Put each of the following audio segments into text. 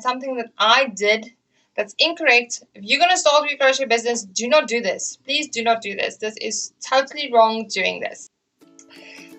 something that I did that's incorrect. If you're going to start your crochet business, do not do this. Please do not do this. This is totally wrong doing this.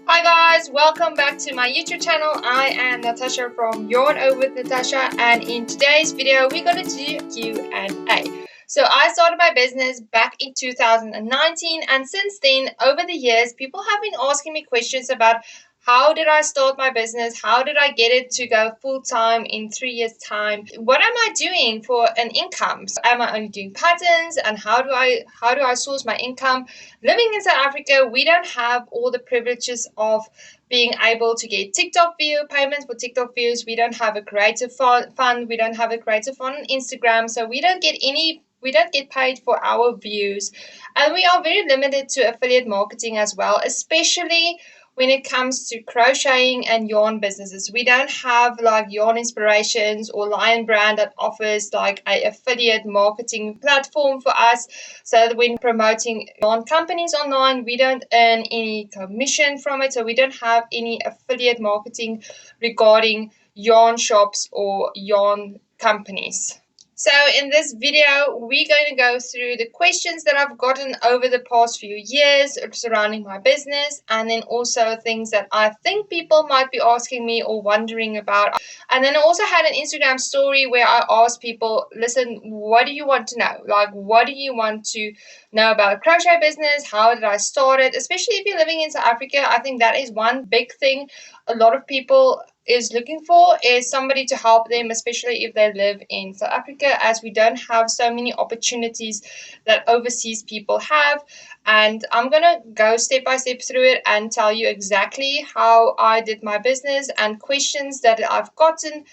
Hi guys, welcome back to my YouTube channel. I am Natasha from Yarn Over with Natasha, and in today's video we're going to do Q&A. So I started my business back in 2019, and since then, over the years, people have been asking me questions about how did I start my business? How did I get it to go full-time in 3 years' time? What am I doing for an income? So am I only doing patterns? And how do I source my income? Living in South Africa, we don't have all the privileges of being able to get TikTok view payments for TikTok views. We don't have a creative fund. We don't have a creative fund on Instagram. So we don't get paid for our views. And we are very limited to affiliate marketing as well, especially when it comes to crocheting and yarn businesses. We don't have like Yarn Inspirations or Lion Brand that offers like a affiliate marketing platform for us. So that when promoting yarn companies online, we don't earn any commission from it. So we don't have any affiliate marketing regarding yarn shops or yarn companies. So in this video, we're going to go through the questions that I've gotten over the past few years surrounding my business, and then also things that I think people might be asking me or wondering about. And then I also had an Instagram story where I asked people, listen, what do you want to know? Like, what do you want to know about crochet business? How did I start it? Especially if you're living in South Africa, I think that is one big thing a lot of people is looking for, is somebody to help them, especially if they live in South Africa, as we don't have so many opportunities that overseas people have. And I'm going to go step by step through it and tell you exactly how I did my business and questions that I've gotten.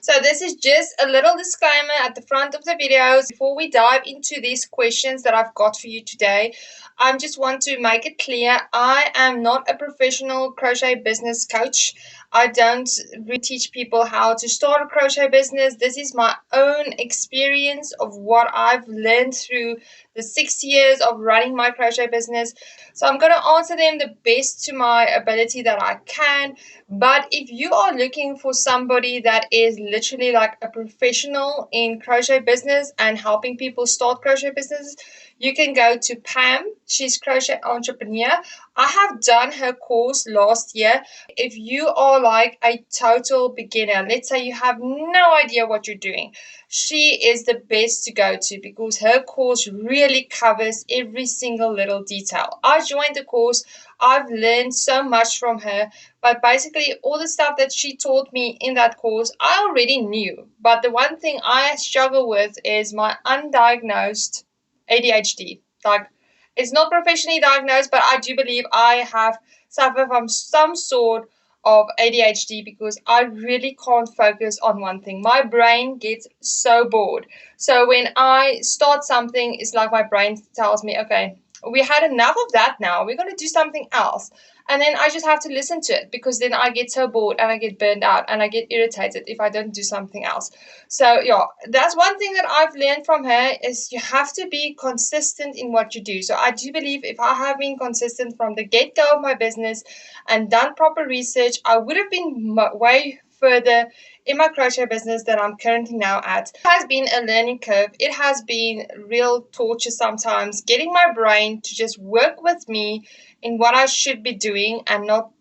So this is just a little disclaimer at the front of the videos. Before we dive into these questions that I've got for you today, I just want to make it clear, I am not a professional crochet business coach. I don't really teach people how to start a crochet business. This is my own experience of what I've learned through the 6 years of running my crochet business. So I'm going to answer them the best to my ability that I can. But if you are looking for somebody that is literally like a professional in crochet business and helping people start crochet businesses, you can go to Pam. She's Crochet Entrepreneur. I have done her course last year. If you are like a total beginner, let's say you have no idea what you're doing, she is the best to go to because her course really covers every single little detail. I joined the course. I've learned so much from her, but basically all the stuff that she taught me in that course, I already knew. But the one thing I struggle with is my undiagnosed ADHD. Like, it's not professionally diagnosed, but I do believe I have suffered from some sort of ADHD because I really can't focus on one thing. My brain gets so bored. So when I start something, it's like my brain tells me, okay, we had enough of that now. We're going to do something else. And then I just have to listen to it because then I get so bored and I get burned out and I get irritated if I don't do something else. So yeah, that's one thing that I've learned from her is you have to be consistent in what you do. So I do believe if I have been consistent from the get-go of my business and done proper research, I would have been way further in my crochet business that I'm currently now at. It has been a learning curve. It has been real torture sometimes, getting my brain to just work with me in what I should be doing and not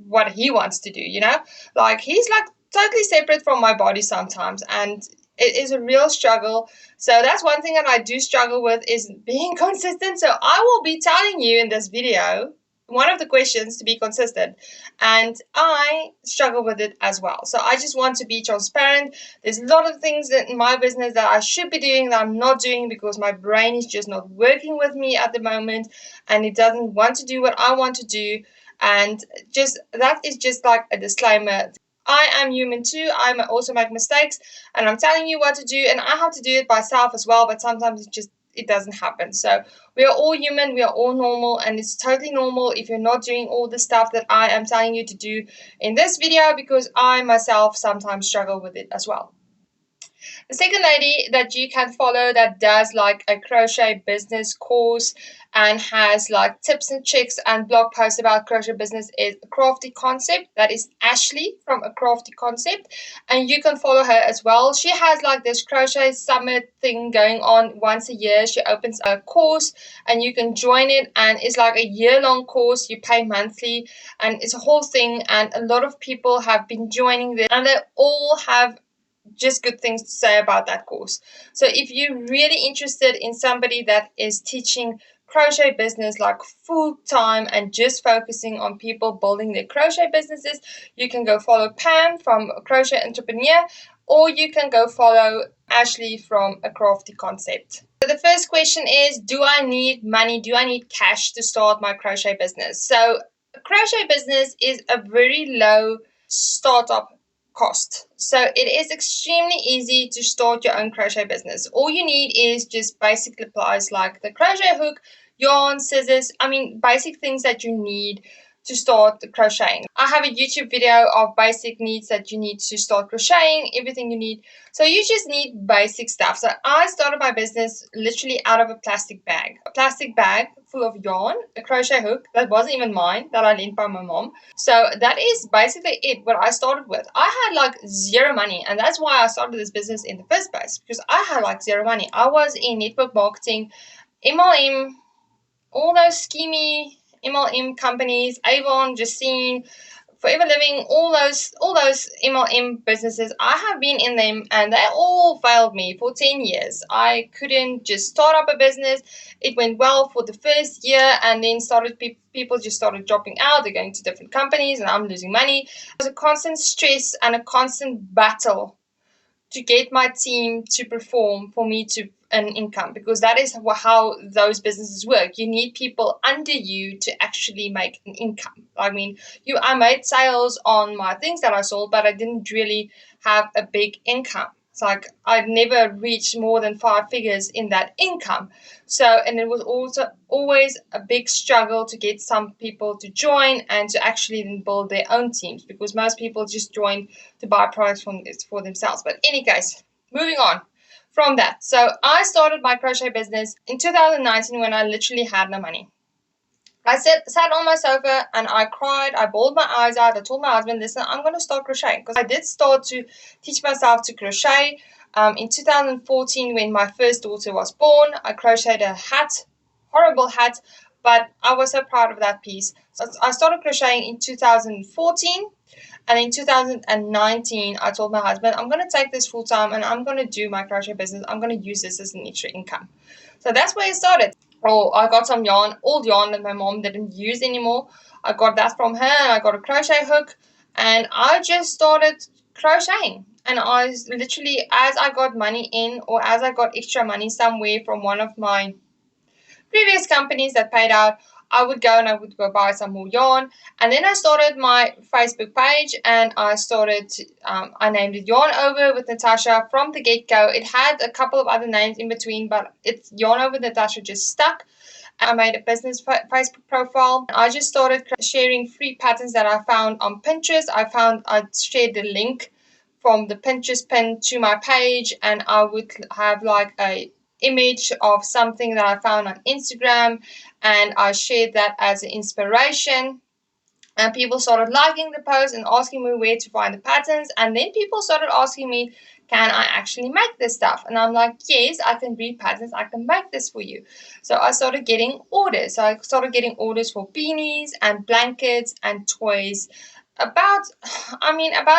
what he wants to do, you know? Like, he's like totally separate from my body sometimes, and it is a real struggle. So that's one thing that I do struggle with is being consistent. So I will be telling you in this video one of the questions to be consistent, and I struggle with it as well. So I just want to be transparent. There's a lot of things in my business that I should be doing that I'm not doing because my brain is just not working with me at the moment and it doesn't want to do what I want to do. And just that is just like a disclaimer. I am human too. I also make mistakes, and I'm telling you what to do, and I have to do it myself as well, but sometimes it doesn't happen. So we are all human, we are all normal, and it's totally normal if you're not doing all the stuff that I am telling you to do in this video, because I myself sometimes struggle with it as well. The second lady that you can follow that does like a crochet business course and has like tips and tricks and blog posts about crochet business is Crafty Concept. That is Ashley from A Crafty Concept, and you can follow her as well. She has like this crochet summit thing going on once a year. She opens a course and you can join it, and it's like a year-long course. You pay monthly and it's a whole thing, and a lot of people have been joining this and they all have just good things to say about that course. So if you're really interested in somebody that is teaching crochet business like full time and just focusing on people building their crochet businesses, you can go follow Pam from Crochetpreneur, or you can go follow Ashley from A Crafty Concept. So the first question is, do I need money? Do I need cash to start my crochet business? So a crochet business is a very low startup cost. So it is extremely easy to start your own crochet business. All you need is just basic supplies like the crochet hook, yarn, scissors, basic things that you need to start crocheting. I have a YouTube video of basic needs that you need to start crocheting, everything you need. So you just need basic stuff. So I started my business literally out of a plastic bag. A plastic bag full of yarn, a crochet hook that wasn't even mine, that I lent by my mom. So that is basically it, what I started with. I had like zero money, and that's why I started this business in the first place, because I had like zero money. I was in network marketing, MLM, all those schemy MLM companies, Avon, Jacine, Forever Living, all those MLM businesses. I have been in them and they all failed me for 10 years. I couldn't just start up a business. It went well for the first year, and then people just started dropping out. They're going to different companies and I'm losing money. It was a constant stress and a constant battle to get my team to perform for me to an income, because that is how those businesses work. You need people under you to actually make an income. I made sales on my things that I sold, but I didn't really have a big income. It's like I'd never reached more than 5 figures in that income. So, and it was also always a big struggle to get some people to join and to actually then build their own teams, because most people just join to buy products for themselves. But in any case, moving on from that. So I started my crochet business in 2019 when I literally had no money. I sat on my sofa and I cried. I bawled my eyes out. I told my husband, listen, I'm going to start crocheting, because I did start to teach myself to crochet. In 2014, when my first daughter was born, I crocheted a hat, horrible hat, but I was so proud of that piece. So I started crocheting in 2014. And in 2019, I told my husband, I'm going to take this full time and I'm going to do my crochet business. I'm going to use this as an extra income. So that's where it started. I got some yarn, old yarn that my mom didn't use anymore. I got that from her, and I got a crochet hook, and I just started crocheting. And I literally, as I got money in, or as I got extra money somewhere from one of my previous companies that paid out, I would go buy some more yarn. And then I started my Facebook page, and I named it Yarn Over with Natasha from the get-go. It had a couple of other names in between, but it's Yarn Over with Natasha just stuck. I made a business Facebook profile. I just started sharing free patterns that I found on Pinterest. I shared the link from the Pinterest pin to my page, and I would have like a image of something that I found on Instagram, and I shared that as an inspiration. And people started liking the post and asking me where to find the patterns, and then people started asking me, can I actually make this stuff? And I'm like, yes, I can read patterns, I can make this for you. So I started getting orders. So I started getting orders for beanies and blankets and toys about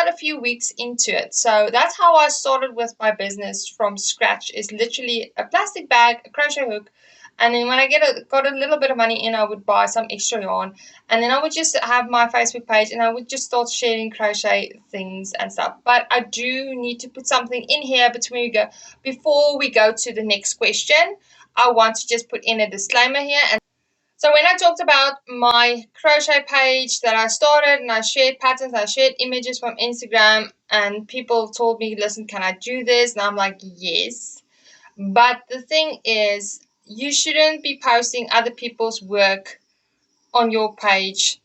a few weeks into it. So that's how I started with my business from scratch. It's literally a plastic bag, a crochet hook, and then when I got a little bit of money in, I would buy some extra yarn, and then I would just have my Facebook page and I would just start sharing crochet things and stuff. But I do need to put something in here before we go to the next question. I want to just put in a disclaimer here. And so when I talked about my crochet page that I started, and I shared patterns, I shared images from Instagram, and people told me, listen, can I do this? And I'm like, yes. But the thing is, you shouldn't be posting other people's work on your page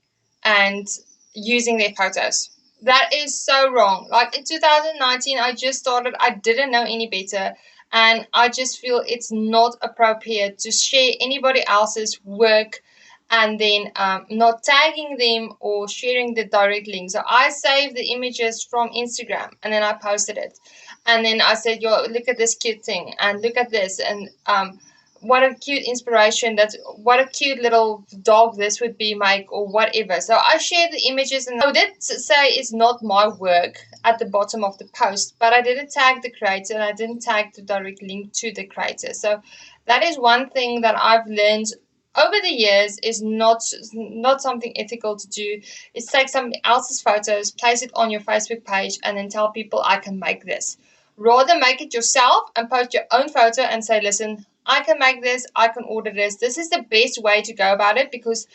and using their photos. That is so wrong. Like in 2019, I just started, I didn't know any better. And I just feel it's not appropriate to share anybody else's work and then not tagging them or sharing the direct link. So I saved the images from Instagram and then I posted it. And then I said, yo, look at this cute thing and look at this. And what a cute inspiration, that's what a cute little dog this would be, Mike, or whatever. So I shared the images, and I did say it's not my work at the bottom of the post, but I didn't tag the creator and I didn't tag the direct link to the creator. So that is one thing that I've learned over the years is not something ethical to do. Is take somebody else's photos, place it on your Facebook page, and then tell people I can make this. Rather make it yourself and post your own photo and say, listen, I can make this, I can order this. This is the best way to go about it, because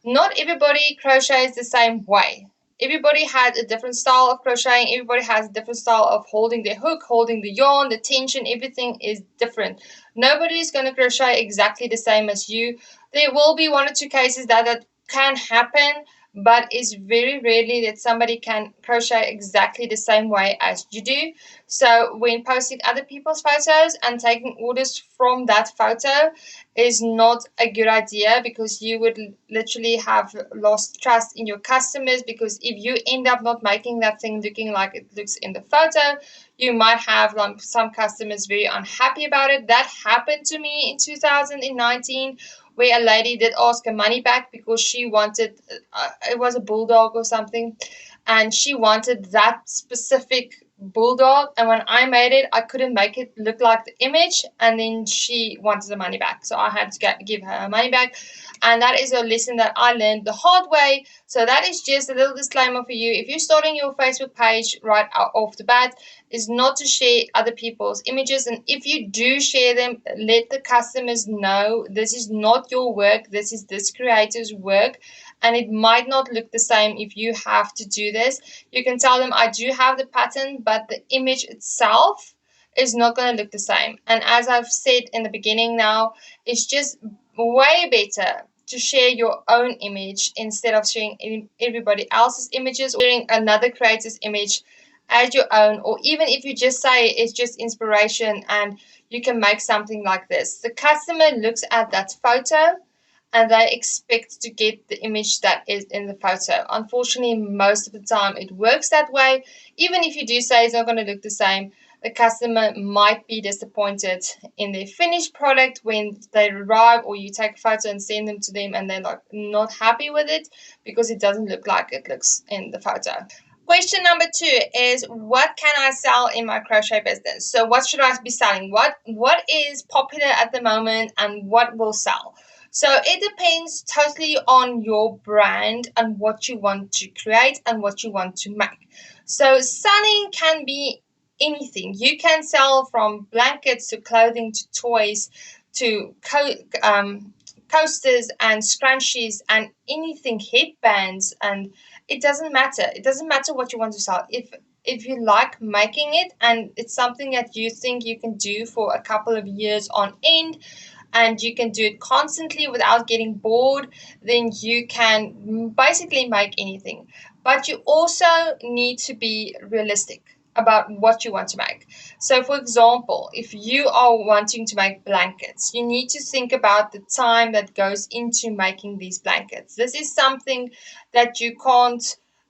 not everybody crochets the same way. Everybody has a different style of crocheting. Everybody has a different style of holding their hook, holding the yarn, the tension. Everything is different. Nobody is going to crochet exactly the same as you. There will be one or two cases that can happen, but it's very rarely that somebody can crochet exactly the same way as you do. So when posting other people's photos and taking orders from that photo is not a good idea, because you would literally have lost trust in your customers, because if you end up not making that thing looking like it looks in the photo, you might have some customers very unhappy about it. That happened to me in 2019, where a lady did ask her money back because she wanted, it was a bulldog or something, and she wanted that specific bulldog, and when I made it, I couldn't make it look like the image, and then she wanted the money back, so I had to give her her money back. And that is a lesson that I learned the hard way. So that is just a little disclaimer for you. If you're starting your Facebook page right off the bat, is not to share other people's images, and if you do share them, let the customers know this is not your work, this is this creator's work, and it might not look the same if you have to do this. You can tell them, I do have the pattern, but the image itself is not going to look the same. And as I've said in the beginning now, it's just way better to share your own image instead of sharing everybody else's images or sharing another creator's image as your own. Or even if you just say it's just inspiration and you can make something like this, the customer looks at that photo and they expect to get the image that is in the photo. Unfortunately, most of the time it works that way. Even if you do say it's not going to look the same, the customer might be disappointed in their finished product when they arrive, or you take a photo and send them to them and they're like not happy with it because it doesn't look like it looks in the photo. Question number 2 is, what can I sell in my crochet business? So what should I be selling? What is popular at the moment and what will sell? So it depends totally on your brand and what you want to create and what you want to make. So selling can be anything. You can sell from blankets to clothing to toys to coasters and scrunchies and anything, headbands, and it doesn't matter. It doesn't matter what you want to sell. If you like making it and it's something that you think you can do for a couple of years on end, and you can do it constantly without getting bored, then you can basically make anything. But you also need to be realistic about what you want to make. So for example, if you are wanting to make blankets, you need to think about the time that goes into making these blankets. This is something that you can't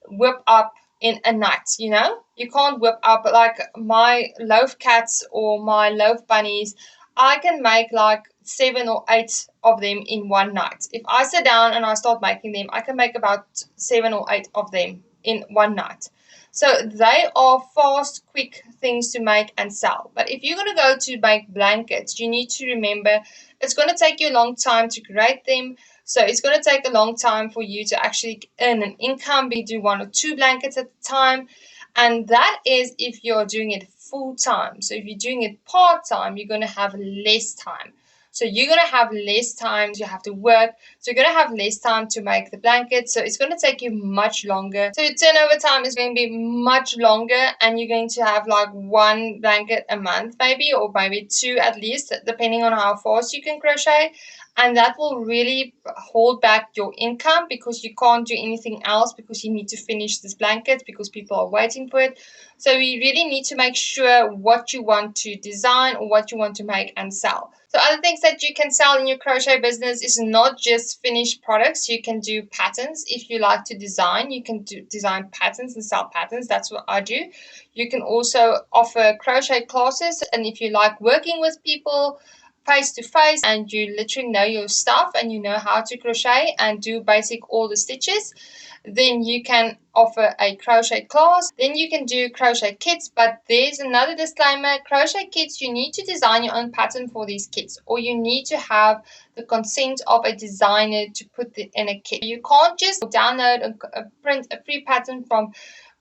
whip up in a night, you know? You can't whip up like my loaf cats or my loaf bunnies. I can make like 7 or 8 of them in one night. If I sit down and I start making them, I can make about 7 or 8 of them in one night. So they are fast, quick things to make and sell. But if you're going to go to make blankets, you need to remember it's going to take you a long time to create them. So it's going to take a long time for you to actually earn an income. You do 1 or 2 blankets at a time. And that is if you're doing it full time. So if you're doing it part time, you're going to have less time. So you're going to have less time, you have to work. So you're going to have less time to make the blanket. So it's going to take you much longer. So your turnover time is going to be much longer, and you're going to have like 1 blanket a month maybe, or maybe 2 at least, depending on how fast you can crochet. and that will really hold back your income because you can't do anything else because you need to finish this blanket because people are waiting for it. So we really need to make sure what you want to design or what you want to make and sell. So other things that you can sell in your crochet business is not just finished products. You can do patterns. If you like to design, you can design patterns and sell patterns. That's what I do. You can also offer crochet classes, and if you like working with people face to face and you literally know your stuff and you know how to crochet and do basic all the stitches, then you can offer a crochet class. Then you can do crochet kits, but there's another disclaimer. Crochet kits, you need to design your own pattern for these kits, or you need to have the consent of a designer to put it in a kit. You can't just download and print a free pattern from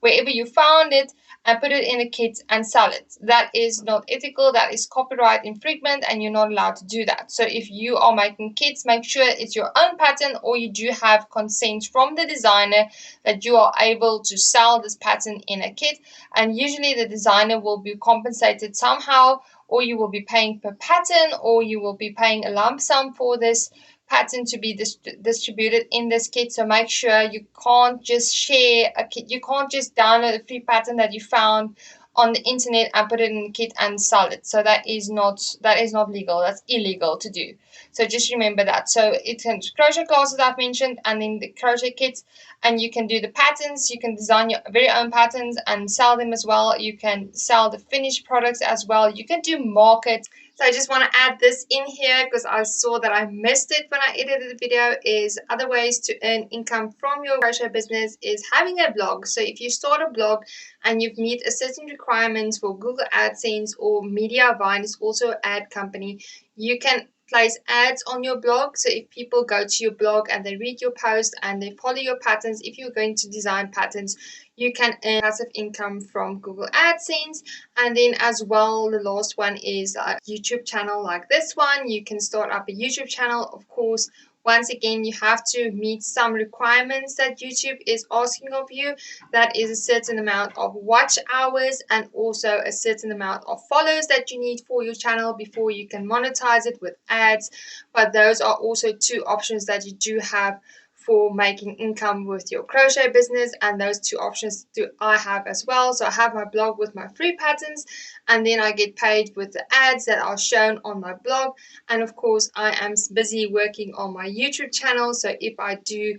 wherever you found it and put it in a kit and sell it. That is not ethical. That is copyright infringement, and you're not allowed to do that. So if you are making kits, make sure it's your own pattern, or you do have consent from the designer that you are able to sell this pattern in a kit. And usually the designer will be compensated somehow, or you will be paying per pattern, or you will be paying a lump sum for this pattern to be distributed in this kit. So make sure you can't just share a kit. You can't just download a free pattern that you found on the internet and put it in the kit and sell it. So that is not legal. That's illegal to do. So just remember that. So it's crochet classes I've mentioned, and then the crochet kits, and you can do the patterns. You can design your very own patterns and sell them as well. You can sell the finished products as well. You can do markets. So I just want to add this in here because I saw that I missed it when I edited the video. Is other ways to earn income from your crochet business is having a blog. So if you start a blog and you've met a certain requirements for Google AdSense, or Mediavine is also an ad company, you can place ads on your blog. So if people go to your blog and they read your post and they follow your patterns, if you're going to design patterns, you can earn passive income from Google AdSense. And then as well, the last one is a YouTube channel like this one. You can start up a YouTube channel. Of course, once again, you have to meet some requirements that YouTube is asking of you. That is a certain amount of watch hours and also a certain amount of follows that you need for your channel before you can monetize it with ads. But those are also two options that you do have for making income with your crochet business, and those two options do I have as well. So I have my blog with my free patterns, and then I get paid with the ads that are shown on my blog. And of course, I am busy working on my YouTube channel. So if I do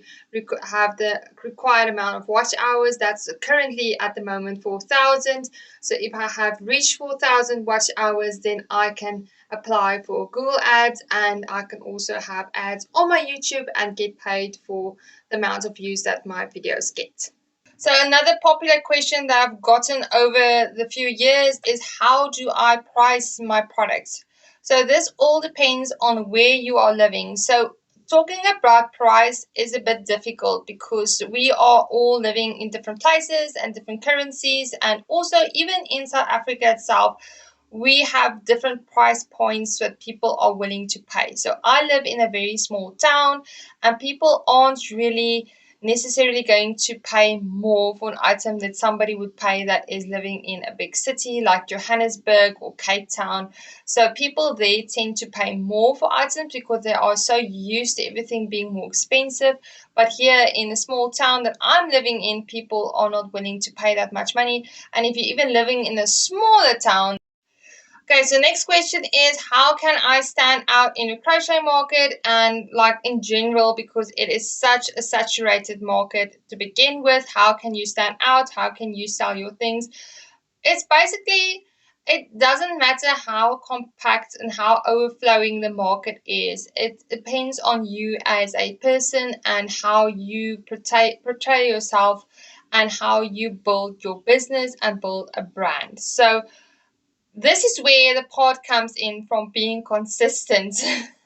have the required amount of watch hours, that's currently at the moment 4,000. So if I have reached 4,000 watch hours, then I can apply for Google ads, and I can also have ads on my YouTube and get paid for the amount of views that my videos get. So another popular question that I've gotten over the few years is, how do I price my products? So this all depends on where you are living. So talking about price is a bit difficult because we are all living in different places and different currencies, and also even in South Africa itself, we have different price points that people are willing to pay. So I live in a very small town, and people aren't really necessarily going to pay more for an item that somebody would pay that is living in a big city like Johannesburg or Cape Town. So people there tend to pay more for items because they are so used to everything being more expensive. But here in the small town that I'm living in, people are not willing to pay that much money. And if you're even living in a smaller town, okay, so next question is, how can I stand out in a crochet market and like in general, because it is such a saturated market to begin with? How can you stand out? How can you sell your things? It's basically, it doesn't matter how compact and how overflowing the market is. It depends on you as a person and how you portray yourself and how you build your business and build a brand. So this is where the part comes in from being consistent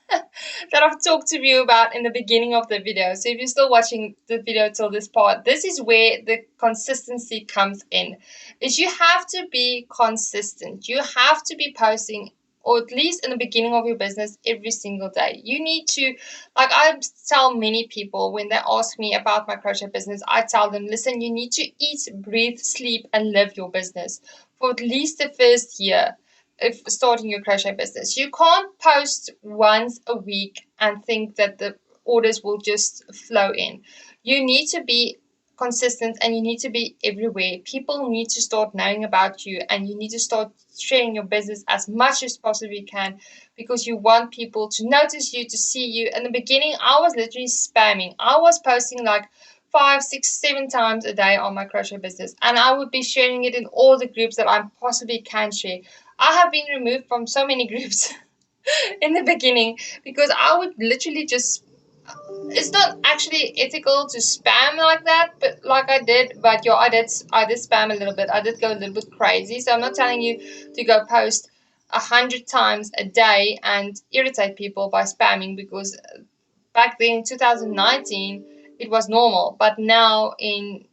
that I've talked to you about in the beginning of the video. So if you're still watching the video till this part, this is where the consistency comes in. Is you have to be consistent. You have to be posting, or at least in the beginning of your business, every single day. You need to, like I tell many people when they ask me about my crochet business, I tell them, listen, you need to eat, breathe, sleep, and live your business for at least the first year. if starting your crochet business. You can't post once a week and think that the orders will just flow in. You need to be consistent and you need to be everywhere. People need to start knowing about you, and you need to start sharing your business as much as possibly can, because you want people to notice you, to see you. In the beginning, I was literally spamming. I was posting like 5, 6, 7 times a day on my crochet business, and I would be sharing it in all the groups that I possibly can share. I have been removed from so many groups in the beginning because I would literally just, it's not actually ethical to spam like that, but like I did. But yeah, I did spam a little bit. I did go a little bit crazy. So I'm not telling you to go post 100 times a day and irritate people by spamming, because back then in 2019 it was normal, but now in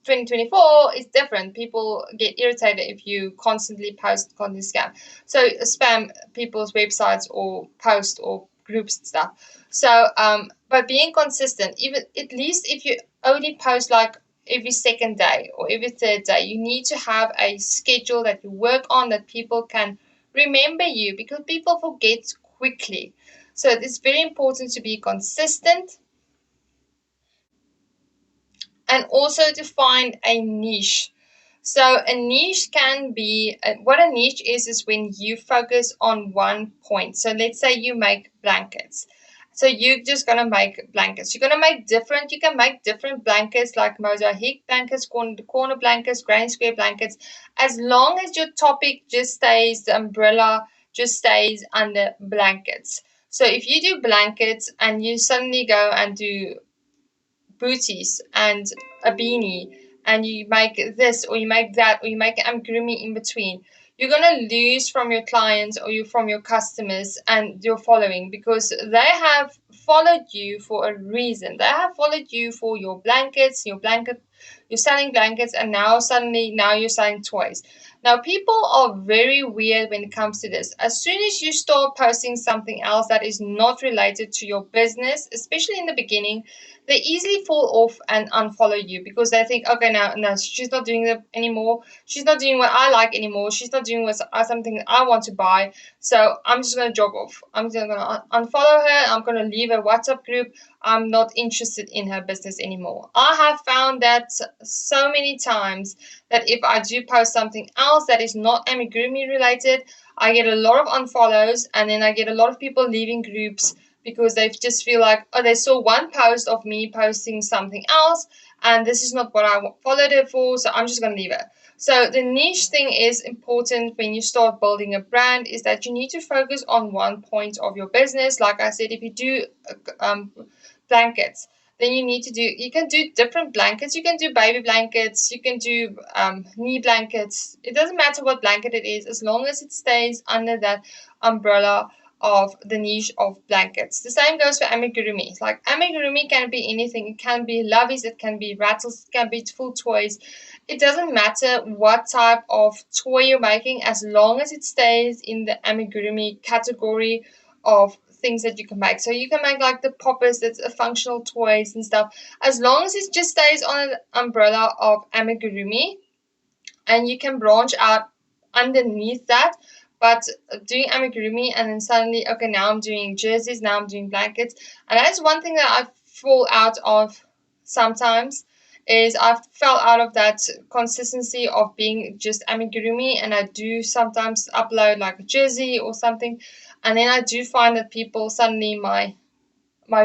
2024 it's different. People get irritated if you constantly post content scam, so spam people's websites or post or groups and stuff. So but being consistent, even at least if you only post like every second day or every third day, you need to have a schedule that you work on, that people can remember you, because people forget quickly. So it's very important to be consistent, and also to find a niche. So a niche can be, what a niche is when you focus on one point. So let's say you make blankets. So you're just going to make blankets. You're going to make different, you can make different blankets like mosaic blankets, corner blankets, granny square blankets, as long as your topic just stays, the umbrella just stays under blankets. So if you do blankets and you suddenly go and do booties and a beanie, and you make this or you make that or you make an amigurumi in between, you're going to lose from your clients or from your customers and your following, because they have followed you for a reason. They have followed you for your blankets, you're selling blankets, and now you're selling toys. Now people are very weird when it comes to this. As soon as you start posting something else that is not related to your business, especially in the beginning, they easily fall off and unfollow you, because they think, okay, no, she's not doing it anymore. She's not doing what I like anymore. She's not doing something that I want to buy. So I'm just going to drop off. I'm just going to unfollow her. I'm going to leave her WhatsApp group. I'm not interested in her business anymore. I have found that so many times that if I do post something else that is not amigurumi related, I get a lot of unfollows, and then I get a lot of people leaving groups because they just feel like, oh, they saw one post of me posting something else, and this is not what I followed her for, so I'm just going to leave her. So the niche thing is important when you start building a brand, is that you need to focus on one point of your business. Like I said, if you do blankets, then you can do different blankets. You can do baby blankets, you can do knee blankets. It doesn't matter what blanket it is, as long as it stays under that umbrella of the niche of blankets. The same goes for amigurumi. Like amigurumi can be anything. It can be loveys, it can be rattles, it can be full toys. It doesn't matter what type of toy you're making, as long as it stays in the amigurumi category of things that you can make. So you can make like the poppers, that's a functional toys and stuff, as long as it just stays on an umbrella of amigurumi, and you can branch out underneath that. But doing amigurumi and then suddenly, okay, now I'm doing jerseys, now I'm doing blankets. And that's one thing that I fall out of sometimes, is I fell out of that consistency of being just amigurumi, and I do sometimes upload like a jersey or something, and then I do find that people suddenly, my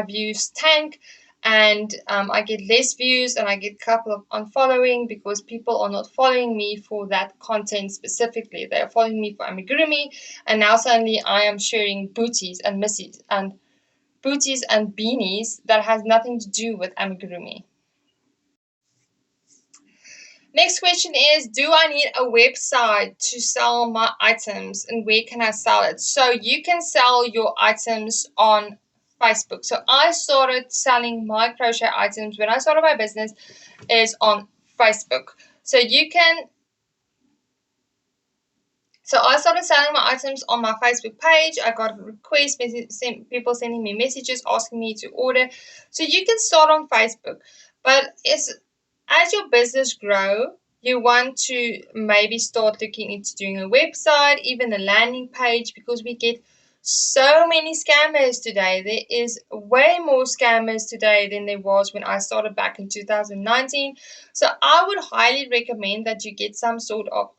views tank, and I get less views, and I get a couple of unfollowing, because people are not following me for that content specifically. They are following me for amigurumi, and now suddenly I am sharing booties and missies and booties and beanies that has nothing to do with amigurumi. Next question is, do I need a website to sell my items, and where can I sell it? So you can sell your items on Facebook. So I started selling my crochet items when I started my business is on Facebook. So I started selling my items on my Facebook page. I got requests, people sending me messages asking me to order. So you can start on Facebook. But as your business grow, You want to maybe start looking into doing a website, even a landing page, because we get so many scammers today. There is way more scammers today than there was when I started back in 2019. So I would highly recommend that you get some sort of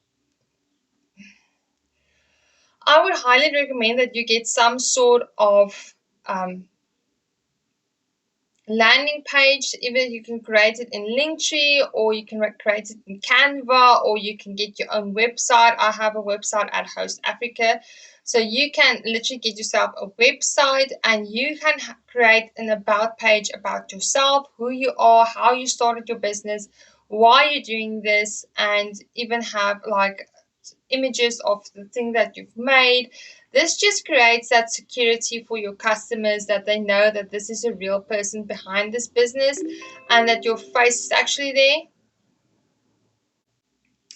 landing page. Either you can create it in Linktree, or you can create it in Canva, or you can get your own website. I have a website at Host Africa, so you can literally get yourself a website, and you can create an about page about yourself, who you are, how you started your business, why you're doing this, and even have like images of the thing that you've made. This just creates that security for your customers, that they know that this is a real person behind this business and that your face is actually there.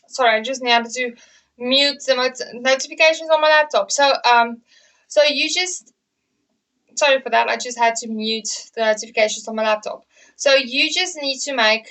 Sorry, I just needed to mute the notifications on my laptop. So you just, sorry for that. I just had to mute the notifications on my laptop. So you just need to make,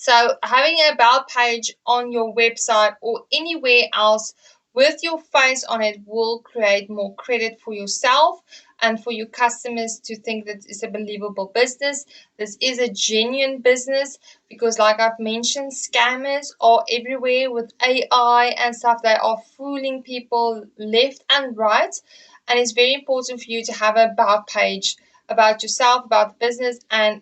so having an about page on your website or anywhere else with your face on it will create more credit for yourself and for your customers to think that it's a believable business. This is a genuine business, because like I've mentioned, scammers are everywhere with AI and stuff. They are fooling people left and right. And it's very important for you to have an about page about yourself, about the business, and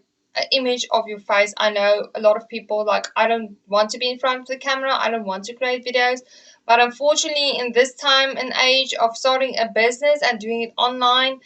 image of your face. I know a lot of people, like, I don't want to be in front of the camera, I don't want to create videos, but unfortunately in this time and age of starting a business and doing it online,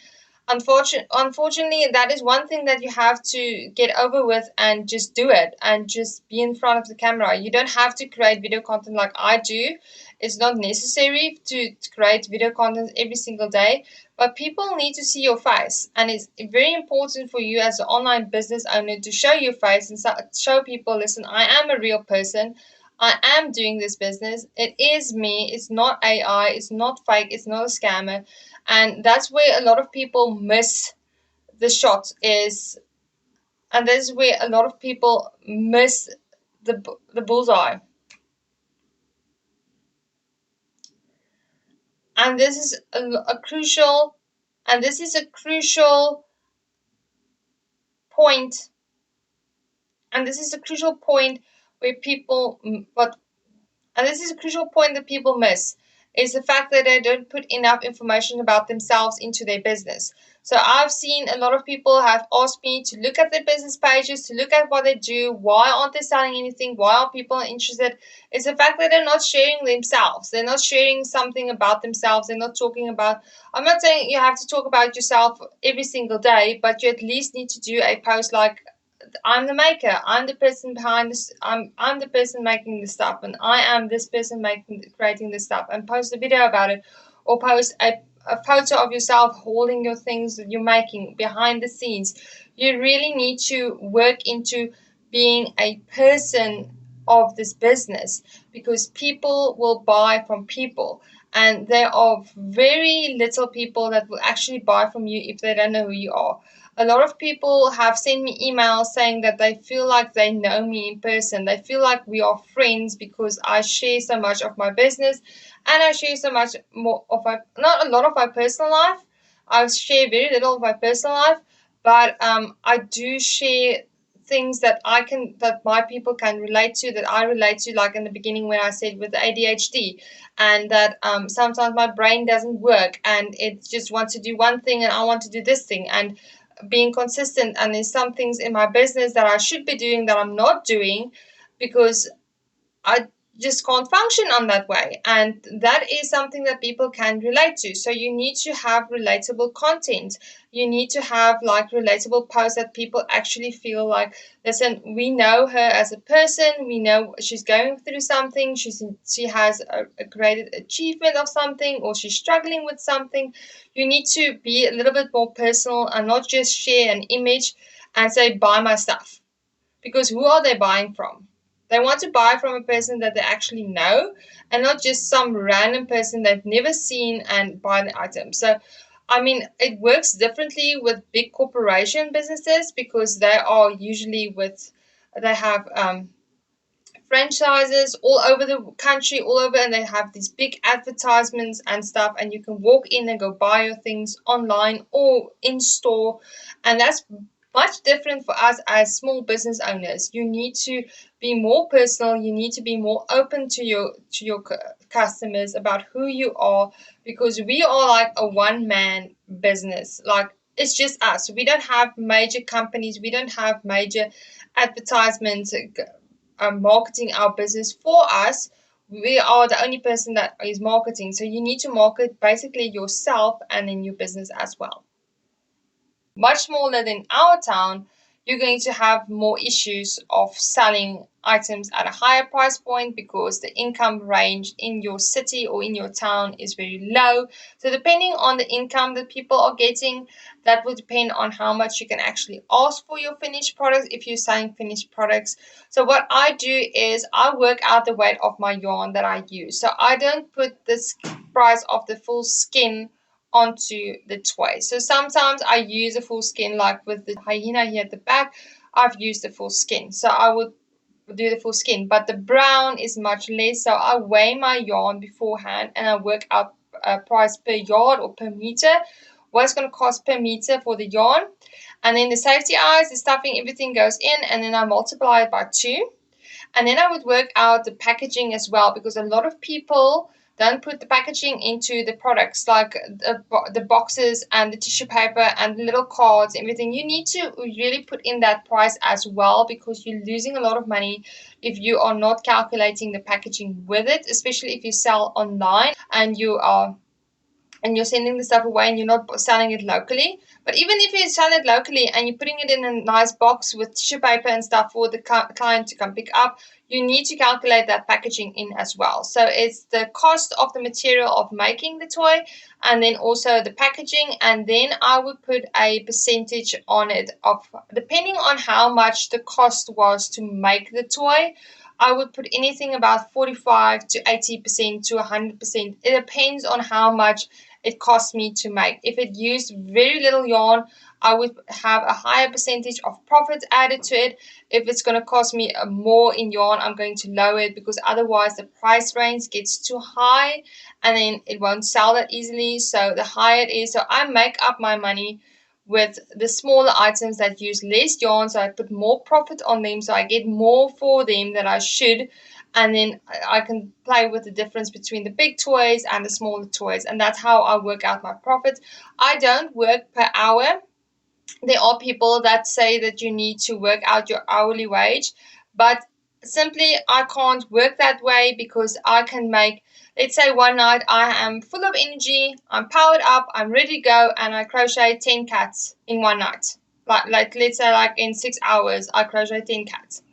unfortunately that is one thing that you have to get over with, and just do it and just be in front of the camera. You don't have to create video content like I do. It's not necessary to create video content every single day, but people need to see your face, and it's very important for you as an online business owner to show your face and show people, listen, I am a real person. I am doing this business. It is me. It's not AI. It's not fake. It's not a scammer. And that's where a lot of people miss the shot is, and this is where a lot of people miss the bullseye. And this is a crucial, and this is a crucial point, and this is a crucial point where people, but and this is a crucial point that people miss, is the fact that they don't put enough information about themselves into their business. So I've seen a lot of people have asked me to look at their business pages, to look at what they do, why aren't they selling anything, why are people interested. It's the fact that they're not sharing themselves. They're not sharing something about themselves. They're not talking about, I'm not saying you have to talk about yourself every single day, but you at least need to do a post like, I'm the maker. I'm the person behind this. I'm the person making this stuff, and I am this person creating this stuff. And post a video about it, or post a photo of yourself holding your things that you're making behind the scenes. You really need to work into being a person of this business, because people will buy from people. And there are very little people that will actually buy from you if they don't know who you are. A lot of people have sent me emails saying that they feel like they know me in person. They feel like we are friends because I share so much of my business, and I share so much more of not a lot of my personal life. I share very little of my personal life, but I do share things that that my people can relate to, that I relate to, like in the beginning when I said with the ADHD, and that sometimes my brain doesn't work and it just wants to do one thing and I want to do this thing, and being consistent. And there's some things in my business that I should be doing that I'm not doing because I just can't function on that way. And that is something that people can relate to. So you need to have relatable content. You need to have like relatable posts that people actually feel like, listen, we know her as a person. We know she's going through something. She has a great achievement of something, or she's struggling with something. You need to be a little bit more personal and not just share an image and say, buy my stuff. Because who are they buying from? They want to buy from a person that they actually know, and not just some random person they've never seen and buy the item. So, I mean, it works differently with big corporation businesses, because they are usually with They have franchises all over the country, all over, and they have these big advertisements and stuff, and you can walk in and go buy your things online or in store. And that's much different for us as small business owners. You need to be more personal, you need to be more open to your customers about who you are, because we are like a one-man business. Like, it's just us. We don't have major companies, we don't have major advertisements marketing our business for us. We are the only person that is marketing. So you need to market basically yourself and then your business as well. Much smaller than our town, you're going to have more issues of selling items at a higher price point because the income range in your city or in your town is very low. So depending on the income that people are getting, that will depend on how much you can actually ask for your finished products if you're selling finished products. So what I do is I work out the weight of my yarn that I use. So I don't put this price of the full skin onto the toy. So sometimes I use a full skin, like with the hyena here at the back, I've used the full skin. So I would do the full skin, but the brown is much less. So I weigh my yarn beforehand and I work out a price per yard or per meter, what it's going to cost per meter for the yarn. And then the safety eyes, the stuffing, everything goes in, and then I multiply it by 2. And then I would work out the packaging as well, because a lot of people don't put the packaging into the products, like the boxes and the tissue paper and the little cards, everything. You need to really put in that price as well, because you're losing a lot of money if you are not calculating the packaging with it, especially if you sell online and you're sending the stuff away and you're not selling it locally. But even if you sell it locally and you're putting it in a nice box with tissue paper and stuff for the client to come pick up, you need to calculate that packaging in as well. So it's the cost of the material of making the toy, and then also the packaging, and then I would put a percentage on it of, depending on how much the cost was to make the toy, I would put anything about 45 to 80% to 100%. It depends on how much it cost me to make. If it used very little yarn, I would have a higher percentage of profit added to it. If it's going to cost me more in yarn, I'm going to lower it, because otherwise the price range gets too high and then it won't sell that easily. So the higher it is, so I make up my money with the smaller items that use less yarn, so I put more profit on them, so I get more for them than I should, and then I can play with the difference between the big toys and the smaller toys, and that's how I work out my profit. I don't work per hour. There are people that say that you need to work out your hourly wage, but simply I can't work that way, because I can make, let's say one night I am full of energy, I'm powered up, I'm ready to go, and I crochet 10 cats in one night. Like let's say like in 6 hours I crochet 10 cats.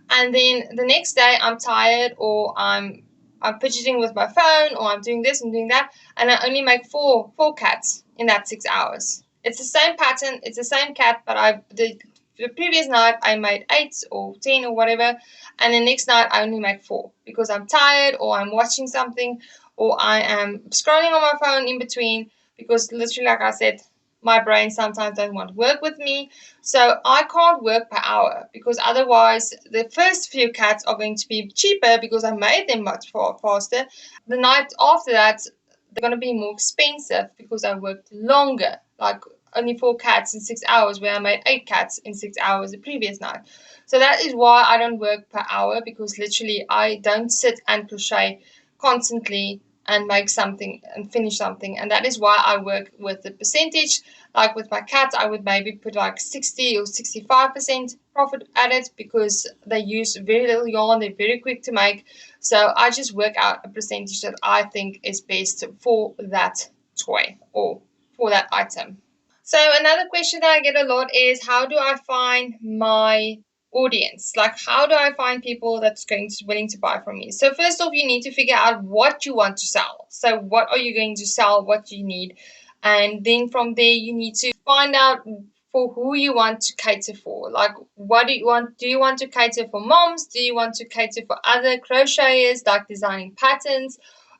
And then the next day I'm tired, or I'm fidgeting with my phone, or I'm doing this and doing that, and I only make four cats in that 6 hours. It's the same pattern, it's the same cat, but the previous night I made 8 or 10 or whatever, and the next night I only make 4, because I'm tired, or I'm watching something, or I am scrolling on my phone in between, because literally, like I said, my brain sometimes doesn't want to work with me. So I can't work per hour, because otherwise the first few cats are going to be cheaper because I made them much faster. The night after that, they're going to be more expensive because I worked longer, like only 4 cats in 6 hours, where I made 8 cats in 6 hours the previous night. So that is why I don't work per hour, because literally I don't sit and crochet constantly and make something and finish something. And that is why I work with the percentage. Like with my cats, I would maybe put like 60 or 65% profit at it, because they use very little yarn, they're very quick to make. So I just work out a percentage that I think is best for that toy or for that item. So another question that I get a lot is, how do I find my audience? Like, how do I find people that's willing to buy from me? So first off, you need to figure out what you want to sell. So what are you going to sell? What do you need? And then from there, you need to find out for who you want to cater for. Like, what do you want? Do you want to cater for moms? Do you want to cater for other crocheters, like designing patterns?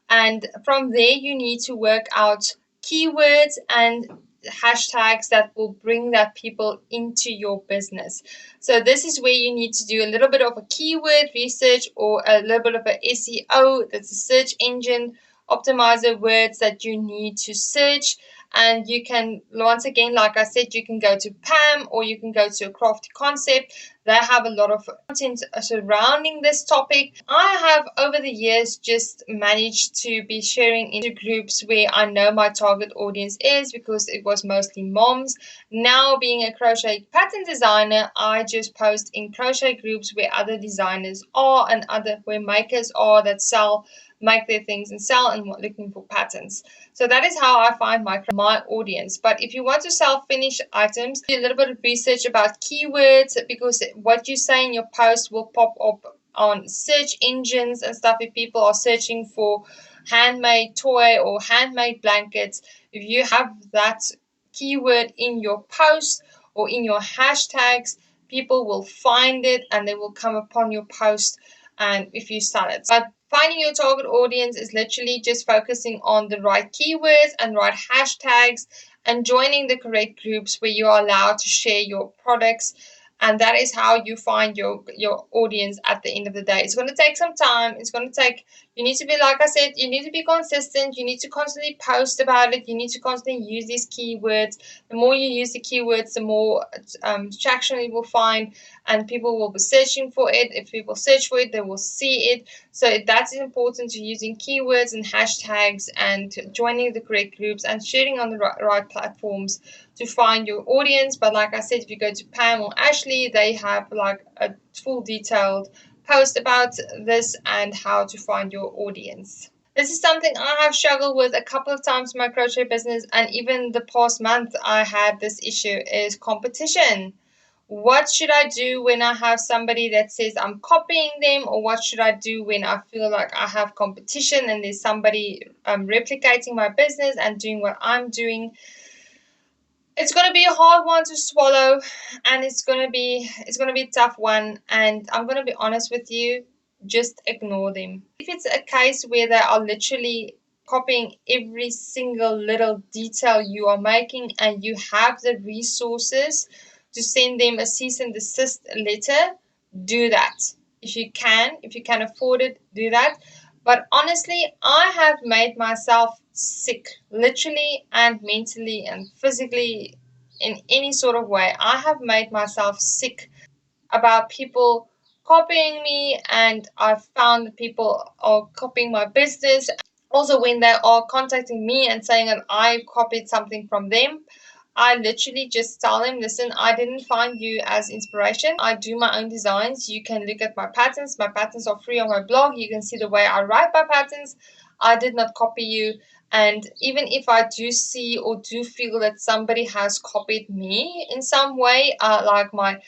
And from there, you need to work out keywords and hashtags that will bring that people into your business. So this is where you need to do a little bit of a keyword research or a little bit of a SEO. That's a search engine optimizer words that you need to search. And you can, once again, like I said, you can go to Pam or you can go to a Crafty Concept. They have a lot of content surrounding this topic. I have over the years just managed to be sharing into groups where I know my target audience is, because it was mostly moms. Now, being a crochet pattern designer, I just post in crochet groups where other designers are and where makers are that make their things and sell and looking for patterns. So that is how I find my audience. But if you want to sell finished items, do a little bit of research about keywords, because what you say in your post will pop up on search engines and stuff. If people are searching for handmade toy or handmade blankets, if you have that keyword in your post or in your hashtags, people will find it and they will come upon your post, and if you sell it. But finding your target audience is literally just focusing on the right keywords and right hashtags and joining the correct groups where you are allowed to share your products. And that is how you find your audience at the end of the day. It's going to take some time. You need to be, like I said, you need to be consistent. You need to constantly post about it. You need to constantly use these keywords. The more you use the keywords, the more traction you will find, and people will be searching for it. If people search for it, they will see it. So that's important to using keywords and hashtags and joining the correct groups and sharing on the right platforms to find your audience. But like I said, if you go to Pam or Ashley, they have like a full detailed post about this and how to find your audience. This is something I have struggled with a couple of times in my crochet business, and even the past month I had this issue, is competition. What should I do when I have somebody that says I'm copying them, or what should I do when I feel like I have competition and there's somebody replicating my business and doing what I'm doing? It's going to be a hard one to swallow, and it's going to be a tough one, and I'm going to be honest with you, just ignore them. If it's a case where they are literally copying every single little detail you are making and you have the resources to send them a cease and desist letter, do that. If you can afford it, do that. But honestly, I have made myself sick, literally and mentally and physically, in any sort of way. I have made myself sick about people copying me, and I've found that people are copying my business. Also, when they are contacting me and saying that I copied something from them, I literally just tell them, listen, I didn't find you as inspiration. I do my own designs. You can look at my patterns. My patterns are free on my blog. You can see the way I write my patterns. I did not copy you. And even if I do see or do feel that somebody has copied me in some way, like my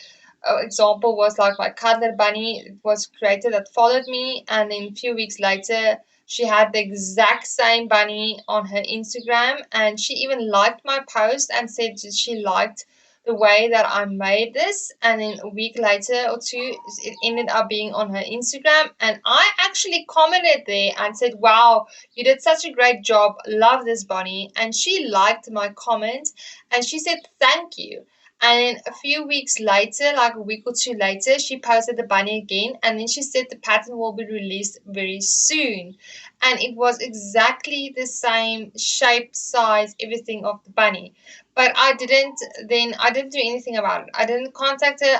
example was like my cuddler bunny was created that followed me, and then a few weeks later she had the exact same bunny on her Instagram, and she even liked my post and said she liked the way that I made this. And then a week later or two, it ended up being on her Instagram, and I actually commented there and said, wow, you did such a great job, love this bunny. And she liked my comment and she said thank you. And then a few weeks later, like a week or two later, she posted the bunny again, and then she said the pattern will be released very soon. And it was exactly the same shape, size, everything of the bunny. But I didn't do anything about it. I didn't contact her,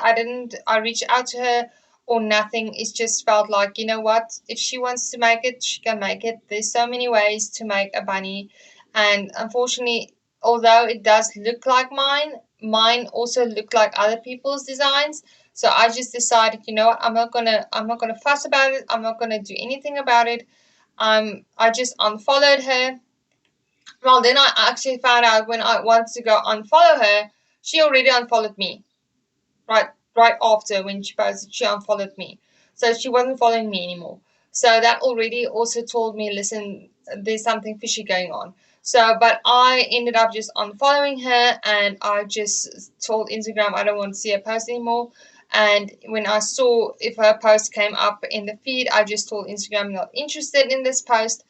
I reached out to her or nothing. It just felt like, you know what, if she wants to make it, she can make it. There's so many ways to make a bunny. And unfortunately, although it does look like mine also look like other people's designs. So I just decided, you know what, I'm not gonna fuss about it. I'm not gonna do anything about it. I just unfollowed her. Well, then I actually found out when I wanted to go unfollow her, she already unfollowed me. Right after when she posted, she unfollowed me. So she wasn't following me anymore. So that already also told me, listen, there's something fishy going on. So, but I ended up just unfollowing her, and I just told Instagram I don't want to see her post anymore. And when I saw if her post came up in the feed, I just told Instagram I'm not interested in this post,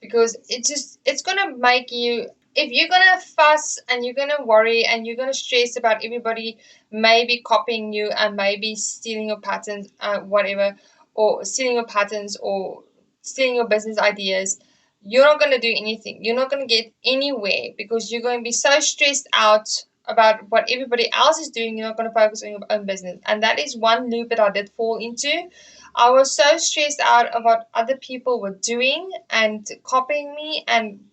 because it's gonna make you if you're gonna fuss and you're gonna worry and you're gonna stress about everybody maybe copying you and maybe stealing your patterns, whatever, or stealing your patterns or stealing your business ideas, you're not gonna do anything. You're not gonna get anywhere because you're going to be so stressed out about what everybody else is doing. You're not going to focus on your own business, and that is one loop that I did fall into. I was so stressed out about what other people were doing and copying me, and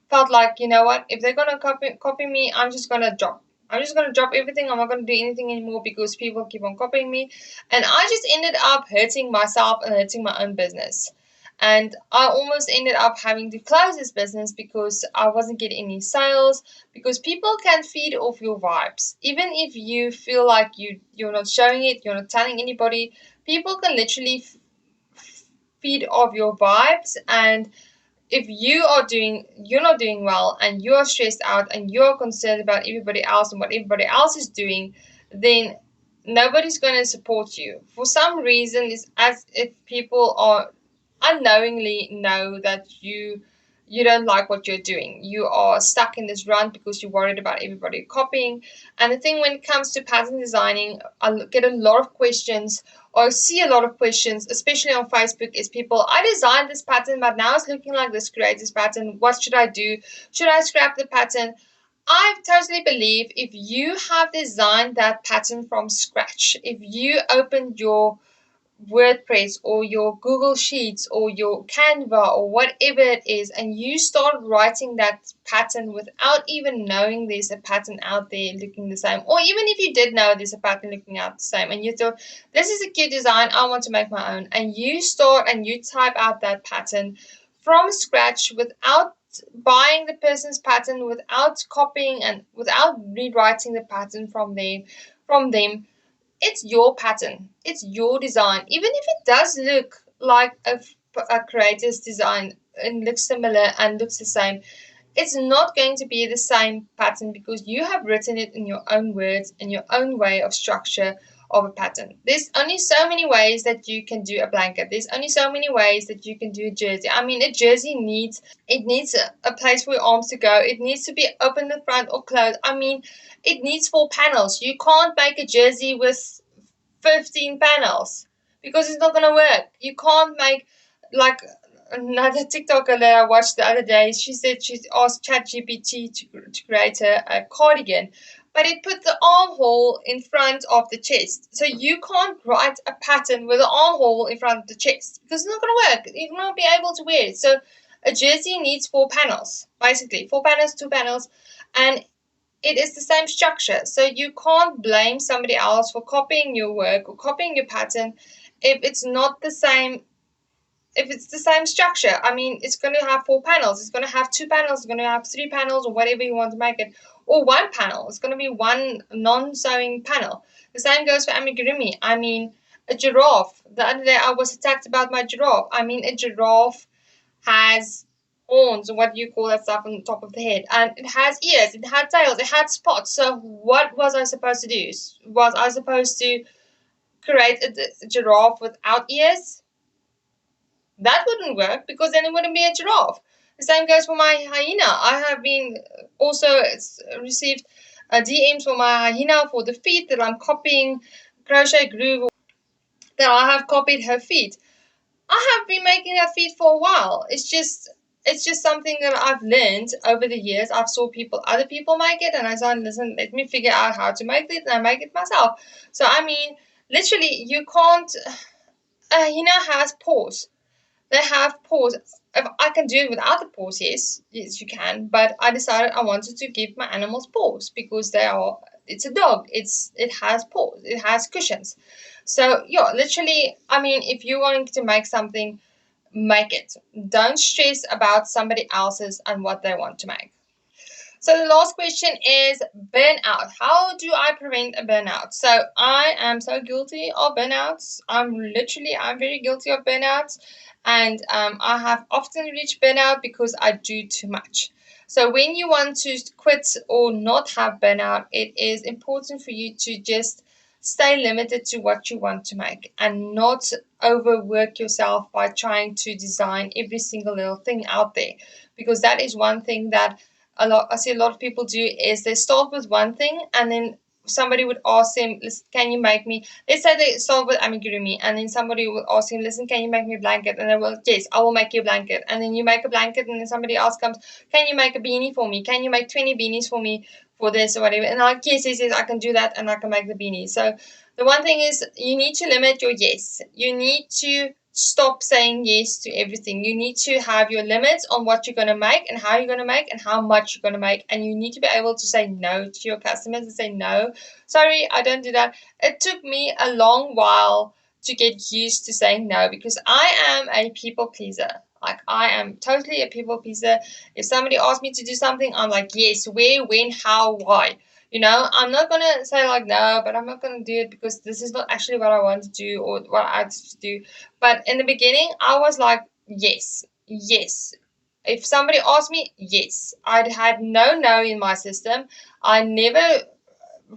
felt like, you know what, if they're gonna copy me, I'm just gonna drop. I'm just gonna drop everything. I'm not gonna do anything anymore because people keep on copying me. And I just ended up hurting myself and hurting my own business. And I almost ended up having to close this business because I wasn't getting any sales, because people can feed off your vibes. Even if you feel like you're not showing it, you're not telling anybody, people can literally feed off your vibes. And if you're not doing well and you're stressed out and you're concerned about everybody else and what everybody else is doing, then nobody's going to support you. For some reason, it's as if people are unknowingly know that you don't like what you're doing. You are stuck in this run because you're worried about everybody copying. And the thing, when it comes to pattern designing, I get a lot of questions, or see a lot of questions, especially on Facebook, is people, I designed this pattern, but now it's looking like this creates pattern. What should I do? Should I scrap the pattern? I totally believe if you have designed that pattern from scratch, if you opened your WordPress or your Google Sheets or your Canva or whatever it is, and you start writing that pattern without even knowing there's a pattern out there looking the same, or even if you did know there's a pattern looking out the same, and you thought, this is a cute design, I want to make my own, and you start and you type out that pattern from scratch without buying the person's pattern, without copying and without rewriting the pattern from them, it's your pattern, it's your design. Even if it does look like a creator's design and looks similar and looks the same, it's not going to be the same pattern because you have written it in your own words, in your own way of structure of a pattern. There's only so many ways that you can do a blanket. There's only so many ways that you can do a jersey. I mean, a jersey needs a place for your arms to go. It needs to be open in front or closed. I mean, it needs 4 panels. You can't make a jersey with 15 panels because it's not going to work. You can't make, like another TikToker that I watched the other day, she said she asked ChatGPT to create a cardigan, but it put the armhole in front of the chest. So you can't write a pattern with an armhole in front of the chest because it's not going to work. You're not be able to wear it. So a jersey needs 4 panels, basically 4 panels, 2 panels, and it is the same structure. So you can't blame somebody else for copying your work or copying your pattern if it's not the same. If it's the same structure, I mean, it's going to have 4 panels. It's going to have 2 panels. It's going to have 3 panels, or whatever you want to make it, or 1 panel. It's going to be 1 non-sewing panel. The same goes for amigurumi. I mean, a giraffe. The other day I was attacked about my giraffe. I mean, a giraffe has horns, or what do you call that stuff on the top of the head, and it has ears, it had tails, it had spots. So what was I supposed to do? Was I supposed to create a giraffe without ears? That wouldn't work because then it wouldn't be a giraffe. The same goes for my hyena. I have been also received DMs for my hyena for the feet that I'm copying crochet groove, that I have copied her feet. I have been making that feet for a while. It's just something that I've learned over the years. I've saw other people make it, and I said, listen, let me figure out how to make it, and I make it myself. So I mean, literally, you can't. A hyena has paws. They have paws. If I can do it without the paws, yes, you can. But I decided I wanted to give my animals paws because it's a dog. It has paws. It has cushions. So yeah, literally, I mean, if you're wanting to make something, make it. Don't stress about somebody else's and what they want to make. So the last question is burnout. How do I prevent a burnout? So I am so guilty of burnouts. I'm very guilty of burnouts. And I have often reached burnout because I do too much. So when you want to quit or not have burnout, it is important for you to just stay limited to what you want to make and not overwork yourself by trying to design every single little thing out there. Because that is one thing that I see a lot of people do is they start with one thing, and then somebody would ask them, listen, can you make me, let's say they start with amigurumi, and then somebody would ask him, listen, can you make me a blanket? And they will, yes, I will make you a blanket. And then you make a blanket, and then somebody else comes, can you make a beanie for me? Can you make 20 beanies for me for this or whatever? And I'm like, yes, I can do that, and I can make the beanies. So the one thing is, you need to limit your yes. You need to stop saying yes to everything. You need to have your limits on what you're going to make and how you're going to make and how much you're going to make. And you need to be able to say no to your customers and say, no, sorry, I don't do that. It took me a long while to get used to saying no, because I am a people pleaser. Like, I am totally a people pleaser. If somebody asks me to do something, I'm like, yes, where, when, how, why. You know, I'm not going to say like, no, but I'm not going to do it because this is not actually what I want to do or what I have to do. But in the beginning, I was like, yes, yes. If somebody asked me, yes. I had no in my system. I never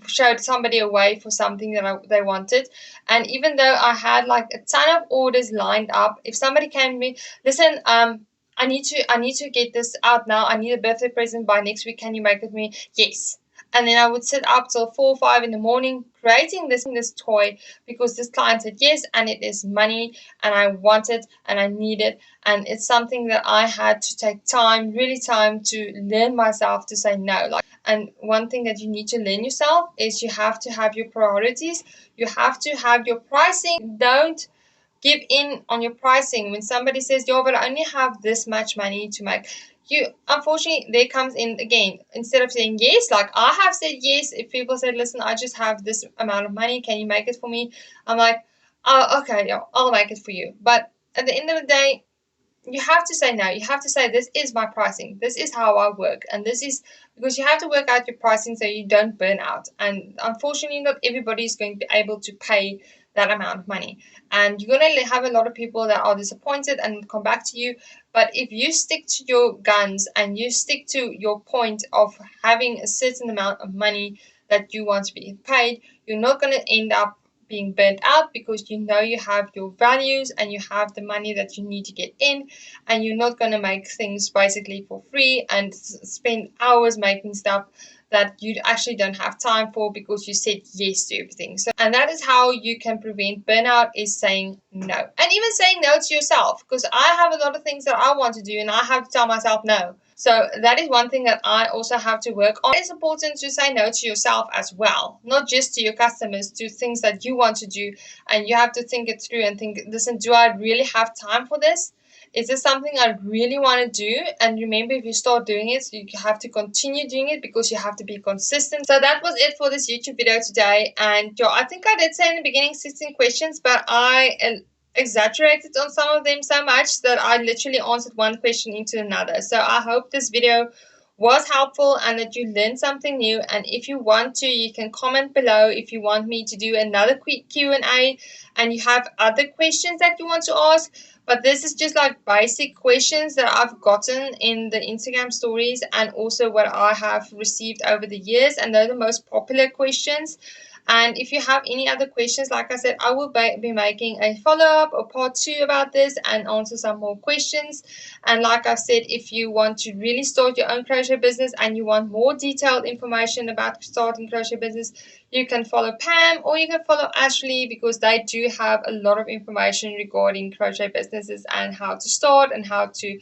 showed somebody a way for something that they wanted. And even though I had like a ton of orders lined up, if somebody came to me, listen, I need to get this out now. I need a birthday present by next week. Can you make it for me? Yes. And then I would sit up till 4 or 5 in the morning creating this toy because this client said yes, and it is money, and I want it, and I need it, and it's something that I had to take time, really time, to learn myself to say no. Like, and one thing that you need to learn yourself is you have to have your priorities. You have to have your pricing. Don't give in on your pricing. When somebody says, yo, but I only have this much money to make, you, unfortunately, there comes in again, instead of saying yes, like I have said yes, if people said, listen, I just have this amount of money, can you make it for me? I'm like, oh, okay, yeah, I'll make it for you. But at the end of the day, you have to say no. You have to say, this is my pricing. This is how I work. And this is because you have to work out your pricing so you don't burn out. And unfortunately, not everybody is going to be able to pay that amount of money. And you're going to have a lot of people that are disappointed and come back to you. But if you stick to your guns and you stick to your point of having a certain amount of money that you want to be paid, you're not going to end up being burnt out, because you know you have your values and you have the money that you need to get in, and you're not going to make things basically for free and spend hours making stuff that you actually don't have time for because you said yes to everything. So, and that is how you can prevent burnout, is saying no. And even saying no to yourself, because I have a lot of things that I want to do and I have to tell myself no. So that is one thing that I also have to work on. It's important to say no to yourself as well, not just to your customers, to things that you want to do. And you have to think it through and think, listen, do I really have time for this? Is this something I really want to do? And remember, if you start doing it, you have to continue doing it because you have to be consistent. So that was it for this YouTube video today. And I think I did say in the beginning 16 questions, but I exaggerated on some of them so much that I literally answered one question into another. So I hope this video was helpful and that you learned something new. And if you want to, you can comment below if you want me to do another quick Q&A and you have other questions that you want to ask. But this is just like basic questions that I've gotten in the Instagram stories and also what I have received over the years. And they're the most popular questions. And if you have any other questions, like I said, I will be making a follow-up or part 2 about this and answer some more questions. And like I said, if you want to really start your own crochet business and you want more detailed information about starting crochet business, you can follow Pam or you can follow Ashley, because they do have a lot of information regarding crochet businesses and how to start and how to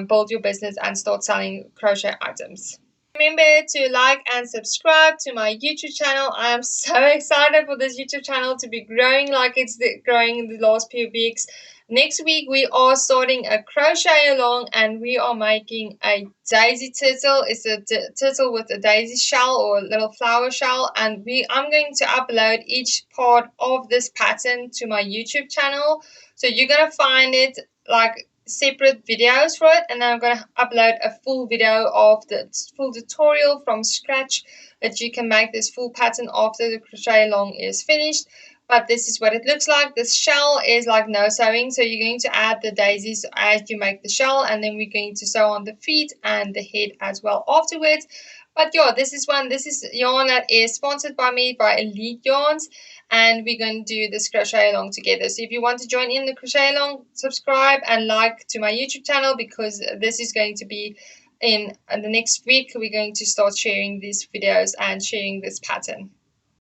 build your business and start selling crochet items. Remember to like and subscribe to my YouTube channel. I am so excited for this YouTube channel to be growing like it's growing in the last few weeks. Next week we are starting a crochet along and we are making a daisy turtle. It's a turtle with a daisy shell or a little flower shell, and I'm going to upload each part of this pattern to my YouTube channel. So you're going to find it like separate videos for it, and then I'm going to upload a full video of the full tutorial from scratch that you can make this full pattern after the crochet along is finished. But this is what it looks like. This shell is like no sewing, so you're going to add the daisies as you make the shell, and then we're going to sew on the feet and the head as well afterwards. But yeah, this is yarn that is sponsored by me, by Elite Yarns, and we're going to do this crochet along together. So if you want to join in the crochet along, subscribe and like to my YouTube channel, because this is going to be in the next week we're going to start sharing these videos and sharing this pattern.